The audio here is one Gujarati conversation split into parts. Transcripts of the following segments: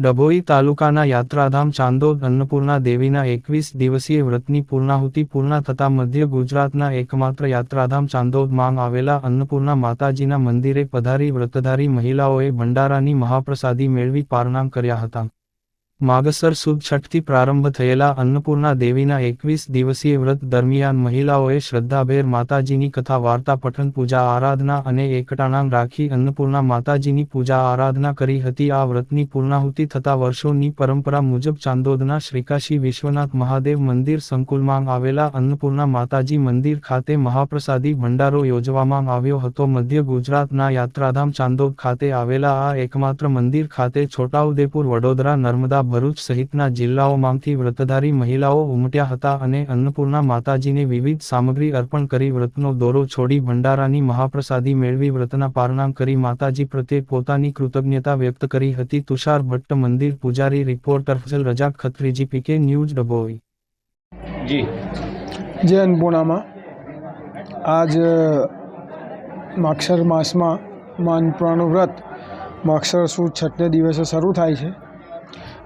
ડભોઈ તાલુકાના યાત્રાધામ ચાંદોદ અન્નપૂર્ણા દેવીના 21 દિવસીય વ્રતની પૂર્ણાહુતિ પૂર્ણ થતાં મધ્ય ગુજરાતના એકમાત્ર યાત્રાધામ ચાંદોદમાં આવેલા અન્નપૂર્ણા માતાજીના મંદિરે પધારી વ્રતધારી મહિલાઓએ ભંડારાની મહાપ્રસાદી મેળવી પારણામ કર્યા હતા। માગસર સુદ છઠથી પ્રારંભ થયેલા અન્નપૂર્ણા દેવીના 21 દિવસીય વ્રત દરમિયાન મહિલાઓએ શ્રદ્ધાભેર માતાજીની કથા વાર્તા પઠન પૂજા આરાધના અને એકટાણામ રાખી અન્નપૂર્ણા માતાજીની પૂજા આરાધના કરી હતી। આ વ્રતની પૂર્ણાહુતિ થતાં વર્ષોની પરંપરા મુજબ ચાંદોદના શ્રીકાશી વિશ્વનાથ મહાદેવ મંદિર સંકુલમાં આવેલા અન્નપૂર્ણા માતાજી મંદિર ખાતે મહાપ્રસાદી ભંડારો યોજવામાં આવ્યો હતો। મધ્ય ગુજરાતના યાત્રાધામ ચાંદોદ ખાતે આવેલા આ એકમાત્ર મંદિર ખાતે છોટાઉદેપુર, વડોદરા, નર્મદા, ભરૂચ સહિતના જિલ્લાઓમાંથી વ્રતધારી મહિલાઓ ઉમટ્યા હતા અને અન્નપૂર્ણા માતાજીને વિવિધ સામગ્રી અર્પણ કરી વ્રતનો દોરો છોડી ભંડારાની મહાપ્રસાદી મેળવી વ્રતના પારણામ કરી માતાજી પ્રત્યે પોતાની કૃતજ્ઞતા વ્યક્ત કરી હતી। તુષાર ભટ્ટ, મંદિર પૂજારી, reporter Fazal Razak Khatri, GPK news, Dabhoi. જી જે અન્નપૂર્ણામાં આજ માગસર માસમાં અન્નપૂર્ણાનું વ્રત માગસર સુદ છઠને દિવસે શરૂ થાય છે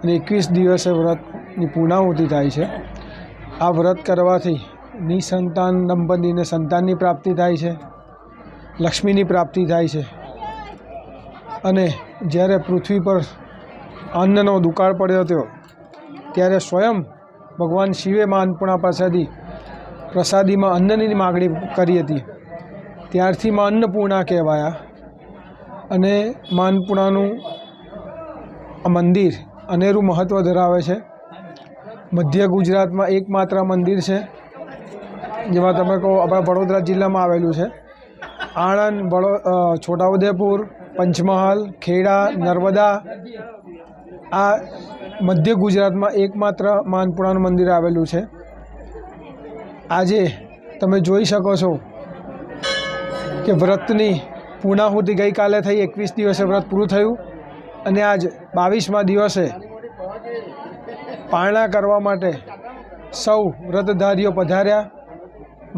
અને 21 દિવસે વ્રતની પૂર્ણાહુતિ થાય છે। આ વ્રત કરવાથી નિસંતાન દંપતીને સંતાનની પ્રાપ્તિ થાય છે, લક્ષ્મીની પ્રાપ્તિ થાય છે અને જ્યારે પૃથ્વી પર અન્નનો દુકાળ પડ્યો હતો ત્યારે સ્વયં ભગવાન શિવે મા અન્નપૂર્ણા પ્રસાદીમાં અન્નની માગણી કરી હતી, ત્યારથી મા અન્નપૂર્ણા કહેવાયા અને મા અન્નપૂર્ણાનું આ મંદિર અનેરું મહત્ત્વ ધરાવે છે। મધ્ય ગુજરાતમાં એકમાત્ર મંદિર છે, જેમાં તમે કહો આપણા વડોદરા જિલ્લામાં આવેલું છે। આણંદ, છોટાઉદેપુર, પંચમહાલ, ખેડા, નર્મદા, આ મધ્ય ગુજરાતમાં એકમાત્ર મા અન્નપૂર્ણાનું મંદિર આવેલું છે। આજે તમે જોઈ શકો છો કે વ્રતની પૂર્ણાહુતિ ગઈકાલે થઈ, 21 દિવસે વ્રત પૂરું થયું અને આજ 22મા દિવસે પારણા કરવા માટે સૌ વ્રતધારીઓ પધાર્યા।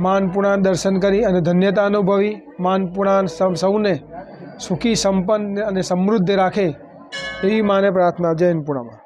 મા અન્નપૂર્ણાના દર્શન કરી અને ધન્યતા અનુભવી। મા અન્નપૂર્ણા સૌને સુખી, સંપન્ન અને સમૃદ્ધ રાખે એવી માને પ્રાર્થના। જય અન્નપૂર્ણામાં।